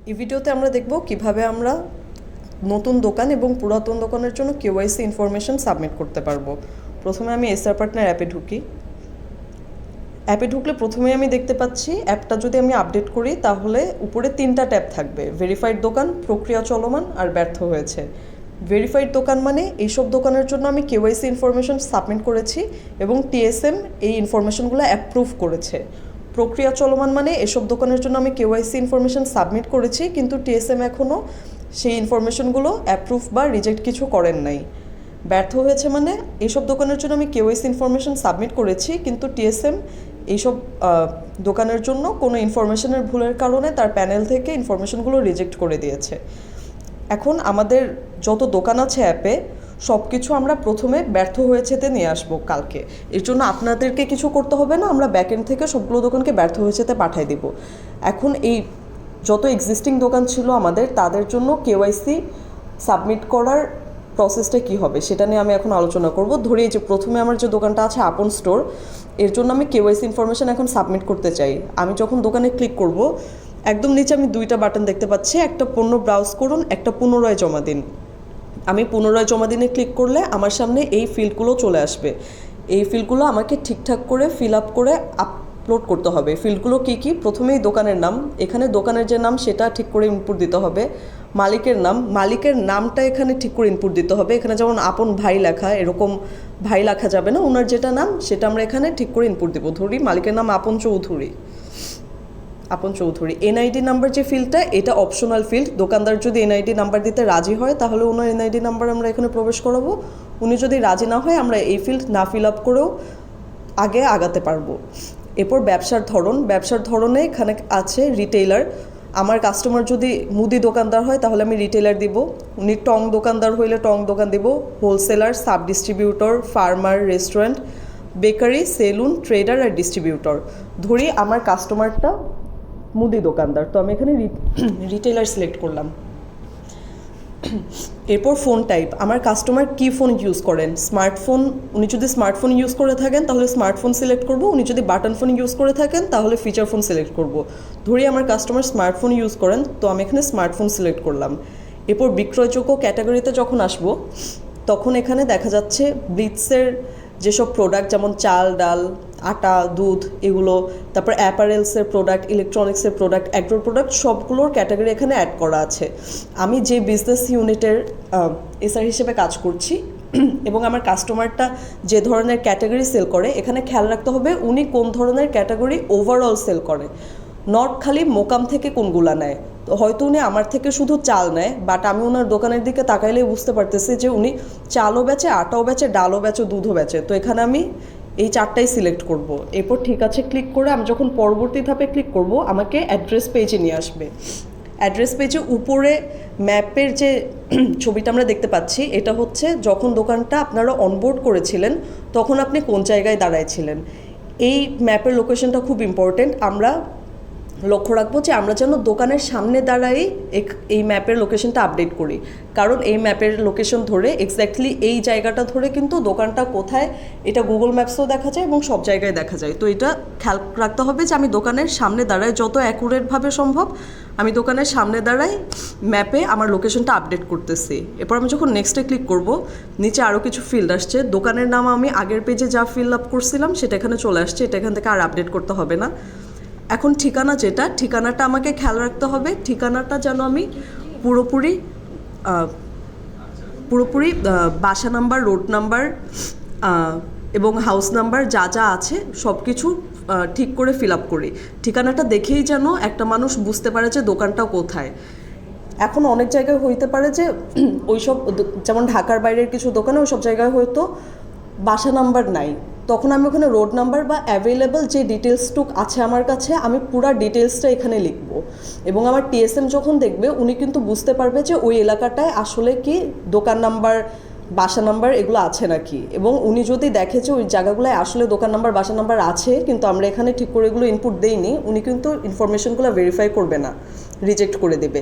এই ভিডিওতে আমরা দেখব কিভাবে আমরা নতুন দোকান এবং পুরাতন দোকানের জন্য KYC ইনফরমেশন সাবমিট করতে পারবো। প্রথমে আমি এসআর পার্টনার অ্যাপে ঢুকি। অ্যাপে ঢুকলে প্রথমেই আমি দেখতে পাচ্ছি অ্যাপটা যদি আমি আপডেট করি তাহলে উপরে 3টা ট্যাব থাকবে, ভেরিফাইড দোকান, প্রক্রিয়া চলমান আর ব্যর্থ হয়েছে। ভেরিফাইড দোকান মানে এইসব দোকানের জন্য আমি KYC ইনফরমেশন সাবমিট করেছি এবং TSM এই ইনফরমেশনগুলো অ্যাপ্রুভ করেছে। প্রক্রিয়া চলমান মানে এসব দোকানের জন্য আমি KYC ইনফরমেশন সাবমিট করেছি কিন্তু TSM এখনও সেই ইনফরমেশনগুলো অ্যাপ্রুভ বা রিজেক্ট কিছু করেন নাই। ব্যর্থ হয়েছে মানে এইসব দোকানের জন্য আমি KYC ইনফরমেশন সাবমিট করেছি কিন্তু TSM এইসব দোকানের জন্য কোনো ইনফরমেশনের ভুলের কারণে তার প্যানেল থেকে ইনফরমেশনগুলো রিজেক্ট করে দিয়েছে। এখন আমাদের যত দোকান আছে অ্যাপে সব কিছু আমরা প্রথমে ব্যর্থ হয়েছেতে নিয়ে আসবো কালকে। এর জন্য আপনাদেরকে কিছু করতে হবে না, আমরা ব্যাকএন্ড থেকে সবগুলো দোকানকে ব্যর্থ হয়েছেতে পাঠিয়ে দিব। এখন এই যত এক্সিস্টিং দোকান ছিল আমাদের তাদের জন্য KYC সাবমিট করার প্রসেসটা কী হবে সেটা নিয়ে আমি এখন আলোচনা করব। ধরি যে প্রথমে আমার যে দোকানটা আছে আপন স্টোর, এর জন্য আমি KYC ইনফরমেশন এখন সাবমিট করতে চাই। আমি যখন দোকানে ক্লিক করব একদম নিচে আমি 2টা বাটন দেখতে পাচ্ছি, একটা পণ্য ব্রাউজ করুন, একটা পুনরায় জমা দিন। আমি পুনরায় জমা দিনে ক্লিক করলে আমার সামনে এই ফিল্ডগুলো চলে আসবে। এই ফিল্ডগুলো আমাকে ঠিকঠাক করে ফিল আপ করে আপলোড করতে হবে। ফিল্ডগুলো কী কী? প্রথমেই দোকানের নাম, এখানে দোকানের যে নাম সেটা ঠিক করে ইনপুট দিতে হবে। মালিকের নামটা এখানে ঠিক করে ইনপুট দিতে হবে। এখানে যেমন আপন ভাই লেখা, এরকম ভাই লেখা যাবে না, ওনার যেটা নাম সেটা আমরা এখানে ঠিক করে ইনপুট দেবো। ধরি মালিকের নাম আপন চৌধুরী। NID নাম্বার যে ফিল্ডটা, এটা অপশনাল ফিল্ড। দোকানদার যদি NID নাম্বার দিতে রাজি হয় তাহলে ওনার NID নাম্বার আমরা এখানে প্রবেশ করাবো। উনি যদি রাজি না হয় আমরা এই ফিল্ড না ফিল আপ করেও আগাতে পারবো। এরপর ব্যবসার ধরনে এখানে আছে রিটেইলার। আমার কাস্টমার যদি মুদি দোকানদার হয় তাহলে আমি রিটেইলার দিব। উনি টং দোকানদার হইলে টং দোকান দিব। Wholesaler, sub distributor, farmer, restaurant, bakery, saloon, trader আর ডিস্ট্রিবিউটর। ধরি আমার কাস্টমারটা মুদি দোকানদার, তো আমি এখানে রিটেইলার সিলেক্ট করলাম। এরপর ফোন টাইপ, আমার কাস্টমার কী ফোন ইউজ করেন, স্মার্টফোন। উনি যদি স্মার্টফোন ইউজ করে থাকেন তাহলে স্মার্টফোন সিলেক্ট করব। উনি যদি বাটন ফোন ইউজ করে থাকেন তাহলে ফিচার ফোন সিলেক্ট করব। ধরি আমার কাস্টমার স্মার্টফোন ইউজ করেন, তো আমি এখানে স্মার্টফোন সিলেক্ট করলাম। এরপর বিক্রয়যোগ্য ক্যাটাগরিতে যখন আসব তখন এখানে দেখা যাচ্ছে ব্লিটসের যেসব প্রোডাক্ট যেমন চাল, ডাল, আটা, দুধ, এগুলো, তারপর অ্যাপারেলসের প্রোডাক্ট, ইলেকট্রনিক্সের প্রোডাক্ট, অ্যাগ্রো প্রোডাক্ট, সবগুলোর ক্যাটাগরি এখানে অ্যাড করা আছে। আমি যে বিজনেস ইউনিটের এসআর হিসেবে কাজ করছি এবং আমার কাস্টমারটা যে ধরনের ক্যাটাগরি সেল করে, এখানে খেয়াল রাখতে হবে উনি কোন ধরনের ক্যাটাগরি ওভারঅল সেল করে, নট খালি মোকাম থেকে কোনগুলা নেয়। তো হয়তো উনি আমার থেকে শুধু চাল নেয়, বাট আমি ওনার দোকানের দিকে তাকাইলেই বুঝতে পারতেছি যে উনি চালও বেচে, আটাও বেচে, ডালও বেচে, দুধও বেচে। তো এখানে আমি এই 4টাই সিলেক্ট করব। এরপর ঠিক আছে ক্লিক করে আমি যখন পরবর্তী ধাপে ক্লিক করব আমাকে অ্যাড্রেস পেজে নিয়ে আসবে। অ্যাড্রেস পেজে উপরে ম্যাপের যে ছবিটা আমরা দেখতে পাচ্ছি, এটা হচ্ছে যখন দোকানটা আপনারা অনবোর্ড করেছিলেন তখন আপনি কোন জায়গায় দাঁড়াইছিলেন। এই ম্যাপের লোকেশনটা খুব ইম্পর্টেন্ট। আমরা লক্ষ্য রাখবো যে আমরা যেন দোকানের সামনে দাঁড়াই এই ম্যাপের লোকেশনটা আপডেট করি, কারণ এই ম্যাপের লোকেশন ধরে এক্স্যাক্টলি এই জায়গাটা ধরে কিন্তু দোকানটা কোথায় এটা গুগল ম্যাপসেও দেখা যায় এবং সব জায়গায় দেখা যায়। তো এটা খেয়াল রাখতে হবে যে আমি দোকানের সামনে দাঁড়াই, যত অ্যাকুরেটভাবে সম্ভব আমি দোকানের সামনে দাঁড়াই ম্যাপে আমার লোকেশনটা আপডেট করতেছি। এরপর আমি যখন নেক্সটে ক্লিক করব নিচে আরও কিছু ফিল্ড আসছে। দোকানের নাম আমি আগের পেজে যা ফিল আপ করছিলাম সেটা এখানে চলে আসছে, এটা এখান থেকে আর আপডেট করতে হবে না। এখন ঠিকানাটা আমাকে খেয়াল রাখতে হবে, ঠিকানাটা যেন আমি পুরোপুরি বাসা নাম্বার, রোড নাম্বার এবং হাউস নাম্বার যা যা আছে সব কিছু ঠিক করে ফিল আপ করি। ঠিকানাটা দেখেই যেন একটা মানুষ বুঝতে পারে যে দোকানটা কোথায়। এখন অনেক জায়গায় হইতে পারে যে ওইসব যেমন ঢাকার বাইরের কিছু দোকানে ওইসব জায়গায় হয়তো বাসা নাম্বার নাই, তখন আমি ওখানে রোড নাম্বার বা অ্যাভেলেবল যে ডিটেলসটুক আছে আমার কাছে আমি পুরো ডিটেলসটা এখানে লিখব এবং আমার TSM যখন দেখবে উনি কিন্তু বুঝতে পারবে যে ওই এলাকাটায় আসলে কি দোকান নাম্বার, বাসা নাম্বার এগুলো আছে নাকি। এবং উনি যদি দেখে যে ওই জায়গাগুলোয় আসলে দোকান নাম্বার, বাসা নাম্বার আছে কিন্তু আমরা এখানে ঠিক করে এগুলো ইনপুট দেইনি, উনি কিন্তু ইনফরমেশনগুলো ভেরিফাই করবে না, রিজেক্ট করে দেবে।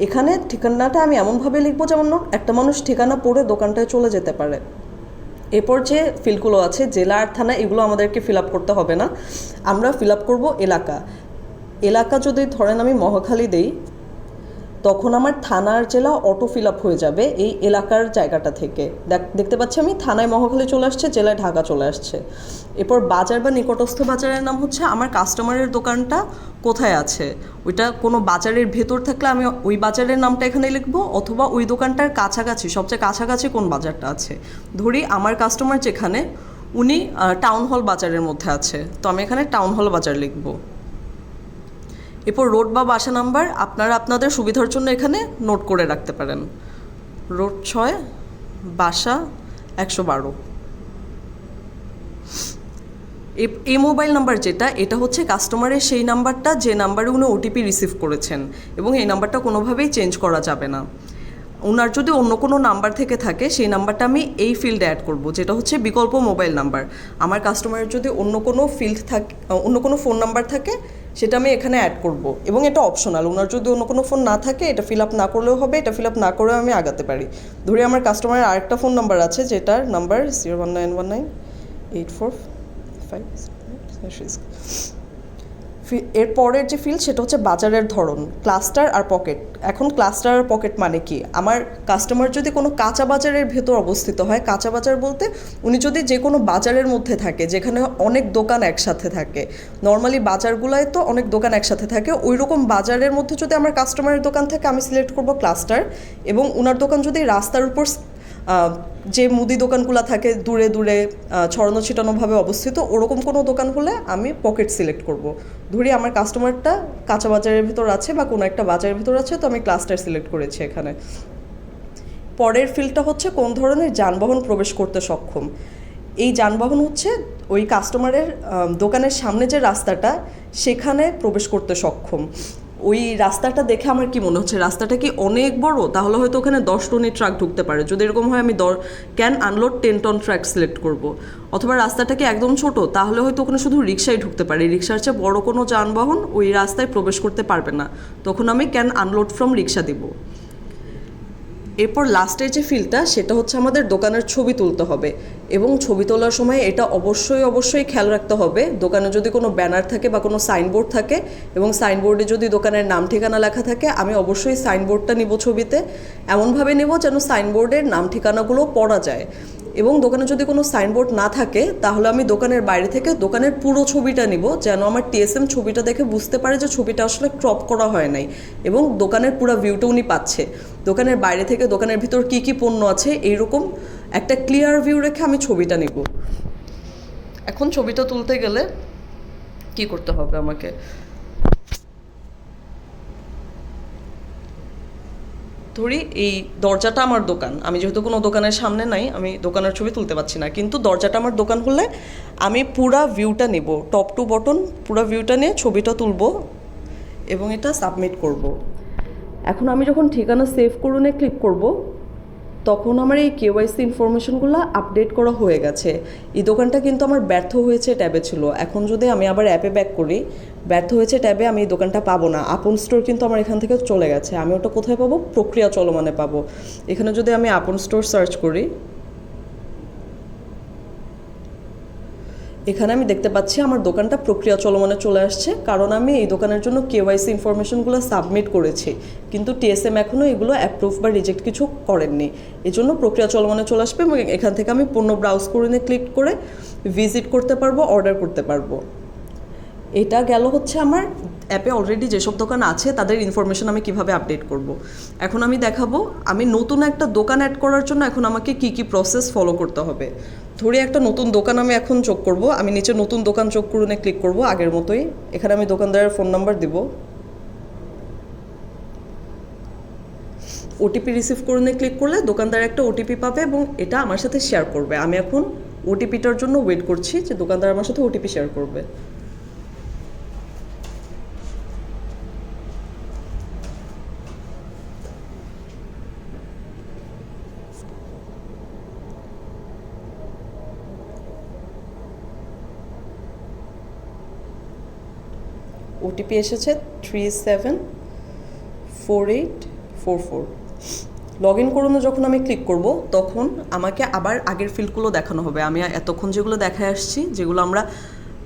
এখানে ঠিকানাটা আমি এমনভাবে লিখবো যেমন একটা মানুষ ঠিকানা পড়ে দোকানটায় চলে যেতে পারে। এরপর যে ফিল্ডগুলো আছে জেলা আর থানা, এগুলো আমাদেরকে ফিল আপ করতে হবে না, আমরা ফিল আপ করবো এলাকা। যদি ধরেন আমি মহাখালী দেই, তখন আমার থানার জেলা অটো ফিল আপ হয়ে যাবে এই এলাকার জায়গাটা থেকে। দেখতে পাচ্ছি আমি থানায় মহাখালী চলে আসছে, জেলায় ঢাকা চলে আসছে। এরপর বাজার বা নিকটস্থ বাজারের নাম হচ্ছে আমার কাস্টমারের দোকানটা কোথায় আছে। ওইটা কোনো বাজারের ভেতর থাকলে আমি ওই বাজারের নামটা এখানে লিখবো, অথবা ওই দোকানটার কাছাকাছি সবচেয়ে কাছাকাছি কোন বাজারটা আছে। ধরি আমার কাস্টমার যেখানে উনি টাউন হল বাজারের মধ্যে আছে, তো আমি এখানে টাউন হল বাজার লিখবো। এরপর রোড বা বাসা নাম্বার আপনারা আপনাদের সুবিধার জন্য এখানে নোট করে রাখতে পারেন। রোড 6, বাসা 112। এই মোবাইল নাম্বার যেটা, এটা হচ্ছে কাস্টমারের সেই নাম্বারটা যে নাম্বারে উনি ওটিপি রিসিভ করেছেন, এবং এই নাম্বারটা কোনোভাবেই চেঞ্জ করা যাবে না। ওনার যদি অন্য কোনো নাম্বার থেকে থাকে সেই নাম্বারটা আমি এই ফিল্ডে অ্যাড করব, যেটা হচ্ছে বিকল্প মোবাইল নাম্বার। আমার কাস্টমারের যদি অন্য কোনো ফিল্ড থাকে, অন্য কোনো ফোন নাম্বার থাকে, সেটা আমি এখানে অ্যাড করব, এবং এটা অপশনাল। ওনার যদি অন্য কোনো ফোন না থাকে এটা ফিল আপ না করলেও হবে, এটা ফিল আপ না করেও আমি আগাতে পারি। ধরি আমার কাস্টমারের আরেকটা ফোন নাম্বার আছে, যেটার নাম্বার 019198456। এর পরের যে ফিল্ড সেটা হচ্ছে বাজারের ধরন, ক্লাস্টার আর পকেট। এখন ক্লাস্টার আর পকেট মানে কি? আমার কাস্টমার যদি কোনো কাঁচা বাজারের ভেতর অবস্থিত হয়, কাঁচা বাজার বলতে উনি যদি যে কোনো বাজারের মধ্যে থাকে যেখানে অনেক দোকান একসাথে থাকে, নর্মালি বাজারগুলোয় তো অনেক দোকান একসাথে থাকে, ওই রকম বাজারের মধ্যে যদি আমার কাস্টমারের দোকান থাকে আমি সিলেক্ট করব ক্লাস্টার। এবং ওনার দোকান যদি রাস্তার উপর যে মুদি দোকানগুলো থাকে দূরে দূরে ছড়ানো ছিটানোভাবে অবস্থিত, ওরকম কোনো দোকান হলে আমি পকেট সিলেক্ট করব। ধরি আমার কাস্টমারটা কাঁচা বাজারের ভিতর আছে বা কোনো একটা বাজারের ভিতর আছে, তো আমি ক্লাস্টার সিলেক্ট করেছি এখানে। পরের ফিল্ডটা হচ্ছে কোন ধরনের যানবাহন প্রবেশ করতে সক্ষম। এই যানবাহন হচ্ছে ওই কাস্টমারের দোকানের সামনে যে রাস্তাটা, সেখানে প্রবেশ করতে সক্ষম। ওই রাস্তাটা দেখে আমার কি মনে হচ্ছে, রাস্তাটা কি অনেক বড়? তাহলে হয়তো ওখানে 10 টনের ট্রাক ঢুকতে পারে। যদি এরকম হয় আমি can unload 10 ton truck select করব। অথবা রাস্তাটা কি একদম ছোট, তাহলে হয়তো ওখানে শুধু রিক্সাই ঢুকতে পারে, রিক্সার চেয়ে বড় কোনো যানবাহন ওই রাস্তায় প্রবেশ করতে পারবে না, তখন আমি ক্যান আনলোড ফ্রম রিক্সা দিব। এরপর লাস্টের যে ফিল্ডটা সেটা হচ্ছে আমাদের দোকানের ছবি তুলতে হবে, এবং ছবি তোলার সময় এটা অবশ্যই খেয়াল রাখতে হবে, দোকানে যদি কোনো ব্যানার থাকে বা কোনো সাইনবোর্ড থাকে, এবং সাইনবোর্ডে যদি দোকানের নাম ঠিকানা লেখা থাকে, আমি অবশ্যই সাইনবোর্ডটা নিব ছবিতে, এমনভাবে নেব যেন সাইনবোর্ডের নাম ঠিকানাগুলো পড়া যায়। এবং দোকানে যদি কোনো সাইনবোর্ড না থাকে তাহলে আমি দোকানের বাইরে থেকে দোকানের পুরো ছবিটা নিব, যেন আমার টিএসএম ছবিটা দেখে বুঝতে পারে যে ছবিটা আসলে ক্রপ করা হয় নাই, এবং দোকানের পুরো ভিউটা উনি পাচ্ছে। দোকানের বাইরে থেকে দোকানের ভিতর কি কি পণ্য আছে এইরকম একটা ক্লিয়ার ভিউ রেখে আমি ছবিটা নিব। এখন ছবিটা তুলতে গেলে কি করতে হবে আমাকে? ধরি এই দরজাটা আমার দোকান, আমি যেহেতু কোনো দোকানের সামনে নাই, আমি দোকানের ছবি তুলতে পারছি না, কিন্তু দরজাটা আমার দোকান হলে আমি পুরা ভিউটা নেব, টপ টু বটন পুরা ভিউটা নিয়ে ছবিটা তুলব এবং এটা সাবমিট করব। এখন আমি যখন ঠিকানা সেভ করুনে ক্লিক করব, তখন আমার এই KYC ইনফরমেশনগুলো আপডেট করা হয়ে গেছে। এই দোকানটা কিন্তু আমার ব্যর্থ হয়েছে ট্যাবে ছিল। এখন যদি আমি আবার অ্যাপে ব্যাক করি, ব্যর্থ হয়েছে ট্যাবে আমি এই দোকানটা পাবো না। আপন স্টোর কিন্তু আমার এখান থেকে চলে গেছে, আমি ওটা কোথায় পাবো? প্রক্রিয়া চলমানে পাবো। এখানে যদি আমি আপন স্টোর সার্চ করি, এখানে আমি দেখতে পাচ্ছি আমার দোকানটা প্রক্রিয়া চলমানে চলে আসছে, কারণ আমি এই দোকানের জন্য KYC ইনফরমেশনগুলো সাবমিট করেছি, কিন্তু TSM এখনও এগুলো অ্যাপ্রুভ বা রিজেক্ট কিছু করেননি। এই জন্য প্রক্রিয়া চলমানে চলে আসবে, এবং এখান থেকে আমি পণ্য ব্রাউজ করে ক্লিক করে ভিজিট করতে পারবো, অর্ডার করতে পারবো। এটা গেল হচ্ছে আমার অ্যাপে অলরেডি যেসব দোকান আছে তাদের ইনফরমেশন আমি কিভাবে আপডেট করব। এখন আমি দেখাবো আমি নতুন একটা দোকান অ্যাড করার জন্য এখন আমাকে কি কি প্রসেস ফলো করতে হবে। ধরি একটা নতুন দোকান আমি এখন যোগ করব, আমি নিচে নতুন দোকান যোগ করুনে ক্লিক করব আগের মতোই। এখানে আমি দোকানদারের ফোন নাম্বার দিব, ওটিপি রিসিভ করুনে ক্লিক করলে দোকানদার একটা ওটিপি পাবে এবং এটা আমার সাথে শেয়ার করবে। আমি এখন ওটিপিটার জন্য ওয়েট করছি যে দোকানদার আমার সাথে ওটিপি শেয়ার করবে। ওটিপি এসেছে 374844। লগ ইন করুন যখন আমি ক্লিক করব তখন আমাকে আবার আগের ফিল্ডগুলো দেখানো হবে। আমি এতক্ষণ যেগুলো দেখায় আসছি, যেগুলো আমরা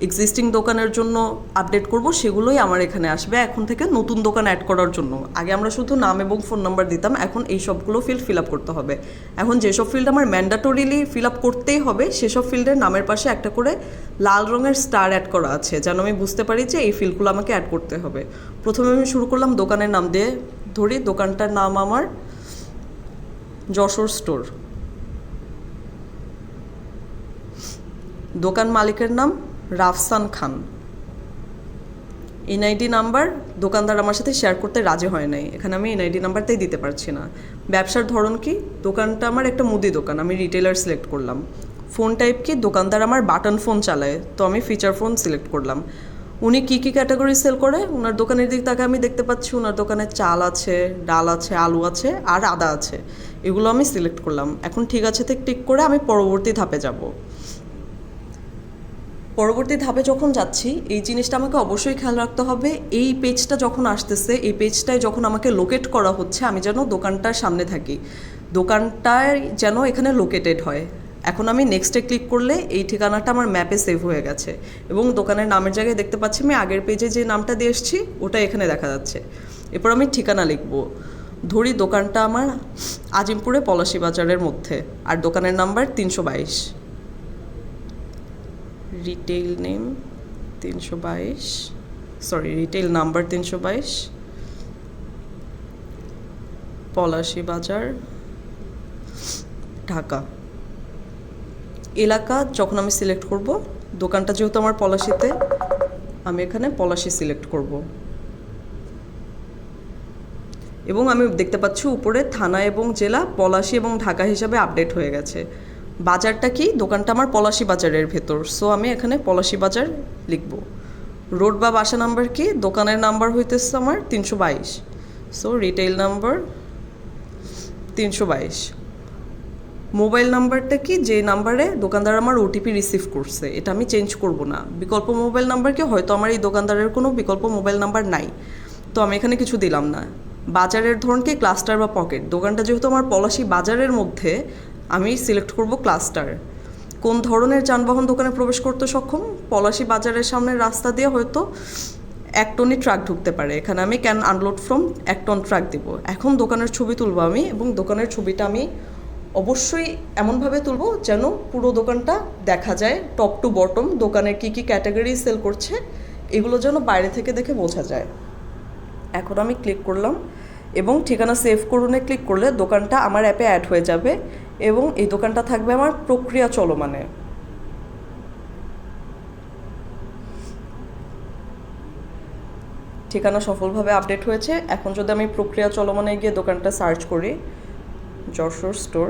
এক্সিস্টিং দোকানের জন্য আপডেট করব সেগুলোই আমার এখানে আসবে এখন থেকে নতুন দোকান অ্যাড করার জন্য। আগে আমরা শুধু নাম এবং ফোন নাম্বার দিতাম, এখন এই সবগুলো ফিল্ড ফিল আপ করতে হবে। এখন যেসব ফিল্ড আমার ম্যান্ডাটরিলি ফিল আপ করতেই হবে সেসব ফিল্ডের নামের পাশে একটা করে লাল রঙের স্টার অ্যাড করা আছে, যেন আমি বুঝতে পারি যে এই ফিল্ডগুলো আমাকে অ্যাড করতে হবে। প্রথমে আমি শুরু করলাম দোকানের নাম দিয়ে, ধরি দোকানটার নাম আমার যশোর স্টোর। দোকান মালিকের নাম রাফসান খান। এনআইডি নাম্বার দোকানদার আমার সাথে শেয়ার করতে রাজি হয় নাই, এখানে আমি এনআইডি নাম্বারটাই দিতে পারছি না। ব্যবসার ধরন কি, দোকানটা আমার একটা মুদি দোকান, আমি রিটেলার সিলেক্ট করলাম। ফোন টাইপ কি, দোকানদার আমার বাটন ফোন চালায়, তো আমি ফিচার ফোন সিলেক্ট করলাম। উনি কী কী ক্যাটাগরি সেল করে, ওনার দোকানের দিক থেকে আমি দেখতে পাচ্ছি ওনার দোকানে চাল আছে, ডাল আছে, আলু আছে আর আদা আছে, এগুলো আমি সিলেক্ট করলাম। এখন ঠিক আছে থেকে টিক করে আমি পরবর্তী ধাপে যাব। পরবর্তী ধাপে যখন যাচ্ছি এই জিনিসটা আমাকে অবশ্যই খেয়াল রাখতে হবে, এই পেজটা যখন আসতেছে, এই পেজটায় যখন আমাকে লোকেট করা হচ্ছে, আমি যেন দোকানটার সামনে থাকি, দোকানটায় যেন এখানে লোকেটেড হয়। এখন আমি নেক্সটে ক্লিক করলে এই ঠিকানাটা আমার ম্যাপে সেভ হয়ে গেছে এবং দোকানের নামের জায়গায় দেখতে পাচ্ছি আমি আগের পেজে যে নামটা দিয়ে এসেছি ওটা এখানে দেখা যাচ্ছে। এরপর আমি ঠিকানা লিখব, ধরি দোকানটা আমার আজিমপুরে পলাশী বাজারের মধ্যে, আর দোকানের number 322, retail name 322, retail number 322, Palashi বাজার, ঢাকা। এলাকা যখন আমি সিলেক্ট করব, দোকানটা যেহেতু আমার পলাশীতে, আমি এখানে পলাশী সিলেক্ট করব এবং আমি দেখতে পাচ্ছি উপরে থানা এবং জেলা পলাশী এবং ঢাকা হিসাবে আপডেট হয়ে গেছে। বাজারটা কি, দোকানটা আমার পলাশী বাজারের ভেতর, সো আমি এখানে পলাশী বাজার লিখব। রোড বা বাসা নাম্বার কি, দোকানের নাম্বার হইতেছে আমার 322, সো রিটেইল নাম্বার 322। মোবাইল নাম্বারটা কি, যে নাম্বারে দোকানদার আমার ওটিপি রিসিভ করছে, এটা আমি চেঞ্জ করব না। বিকল্প মোবাইল নাম্বার কি, হয়তো আমার এই দোকানদারের কোনো বিকল্প মোবাইল নাম্বার নাই, তো আমি এখানে কিছু দিলাম না। বাজারের ধরন কি, ক্লাস্টার বা পকেট, দোকানটা যেহেতু আমার পলাশী বাজারের মধ্যে, আমি সিলেক্ট করব ক্লাস্টার। কোন ধরনের যানবাহন দোকানে প্রবেশ করতে সক্ষম, পলাশী বাজারের সামনের রাস্তা দিয়ে হয়তো 1 টনই ট্রাক ঢুকতে পারে, এখানে আমি can unload from 1 ton truck দিব। এখন দোকানের ছবি তুলব আমি, এবং দোকানের ছবিটা আমি অবশ্যই এমনভাবে তুলব যেন পুরো দোকানটা দেখা যায়, টপ টু বটম, দোকানের কী কী ক্যাটাগরি সেল করছে এগুলো যেন বাইরে থেকে দেখে বোঝা যায়। এখন আমি ক্লিক করলাম এবং ঠিকানা সেভ করুনে ক্লিক করলে দোকানটা আমার অ্যাপে অ্যাড হয়ে যাবে এবং এই দোকানটা থাকবে আমার প্রক্রিয়া চলমানে। ঠিকানা সফলভাবে আপডেট হয়েছে। এখন যদি আমি প্রক্রিয়া চলমানে গিয়ে দোকানটা সার্চ করি, যশোর স্টোর,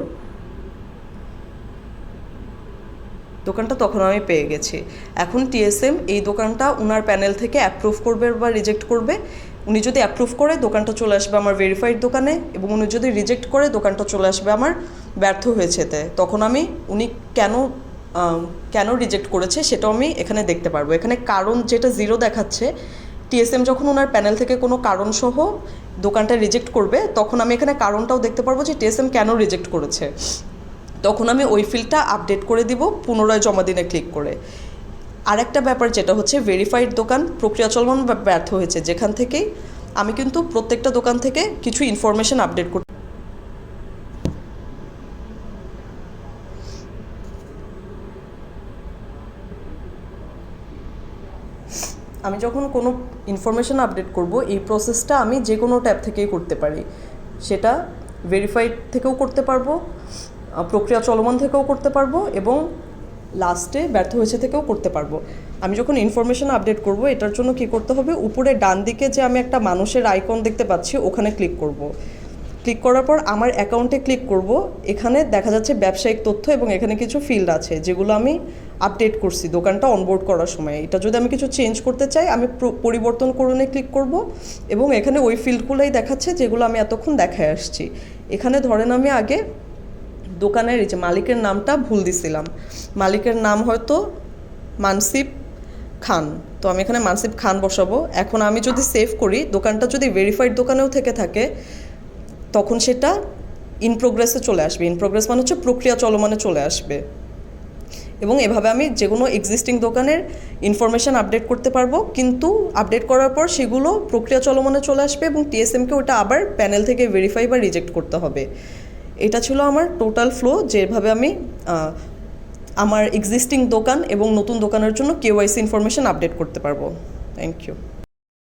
দোকানটা তখন আমি পেয়ে গেছি। এখন টিএসএম এই দোকানটা ওনার প্যানেল থেকে অ্যাপ্রুভ করবে বা রিজেক্ট করবে। উনি যদি অ্যাপ্রুভ করে দোকানটা চলে আসবে আমার ভেরিফাইড দোকানে, এবং উনি যদি রিজেক্ট করে দোকানটা চলে আসবে আমার ব্যর্থ হয়েছেতে। তখন আমি উনি কেন রিজেক্ট করেছে সেটাও আমি এখানে দেখতে পারবো। এখানে কারণ যেটা 0 দেখাচ্ছে, টিএসএম যখন ওনার প্যানেল থেকে কোনো কারণসহ দোকানটা রিজেক্ট করবে তখন আমি এখানে কারণটাও দেখতে পারবো যে টিএসএম কেন রিজেক্ট করেছে। তখন আমি ওই ফিল্ডটা আপডেট করে দিব পুনরায় জমা দিনে ক্লিক করে। আরেকটা ব্যাপার যেটা হচ্ছে ভেরিফাইড দোকান প্রক্রিয়া চলমান বা ব্যর্থ হয়েছে, যেখান থেকেই আমি কিন্তু প্রত্যেকটা দোকান থেকে কিছু ইনফরমেশন আপডেট করতে, আমি যখন কোনো ইনফরমেশন আপডেট করব এই প্রসেসটা আমি যে কোনো ট্যাব থেকেই করতে পারি। সেটা ভেরিফাইড থেকেও করতে পারবো, প্রক্রিয়া চলমান থেকেও করতে পারবো, এবং লাস্টে ব্যর্থ হয়েছে থেকেও করতে পারবো। আমি যখন ইনফরমেশন আপডেট করব এটার জন্য কি করতে হবে, উপরে ডান দিকে যে আমি একটা মানুষের আইকন দেখতে পাচ্ছি ওখানে ক্লিক করব। ক্লিক করার পর আমার অ্যাকাউন্টে ক্লিক করব। এখানে দেখা যাচ্ছে ব্যবসায়িক তথ্য এবং এখানে কিছু ফিল্ড আছে যেগুলো আমি আপডেট করছি দোকানটা অনবোর্ড করার সময়। এটা যদি আমি কিছু চেঞ্জ করতে চাই আমি পরিবর্তন করণে ক্লিক করব এবং এখানে ওই ফিল্ডগুলোই দেখাচ্ছে যেগুলো আমি এতক্ষণ দেখায় আসছি। এখানে ধরেন আমি আগে দোকানের এই যে মালিকের নামটা ভুল দিছিলাম, মালিকের নাম হয়তো মানসিব খান, তো আমি এখানে মানসিব খান বসাবো। এখন আমি যদি সেভ করি, দোকানটা যদি ভেরিফাইড দোকানেও থেকে থাকে তখন সেটা ইন প্রোগ্রেসে চলে আসবে। ইন প্রোগ্রেস মানে হচ্ছে প্রক্রিয়া চলমানে চলে আসবে। এবং এভাবে আমি যে কোনো এক্সিস্টিং দোকানের ইনফরমেশান আপডেট করতে পারবো, কিন্তু আপডেট করার পর সেগুলো প্রক্রিয়া চলমানে চলে আসবে এবং টিএসএমকে ওটা আবার প্যানেল থেকে ভেরিফাই বা রিজেক্ট করতে হবে। এটা ছিল আমার টোটাল ফ্লো, যেভাবে আমি আমার এক্সিস্টিং দোকান এবং নতুন দোকানের জন্য KYC ইনফরমেশান আপডেট করতে পারবো। Thank you.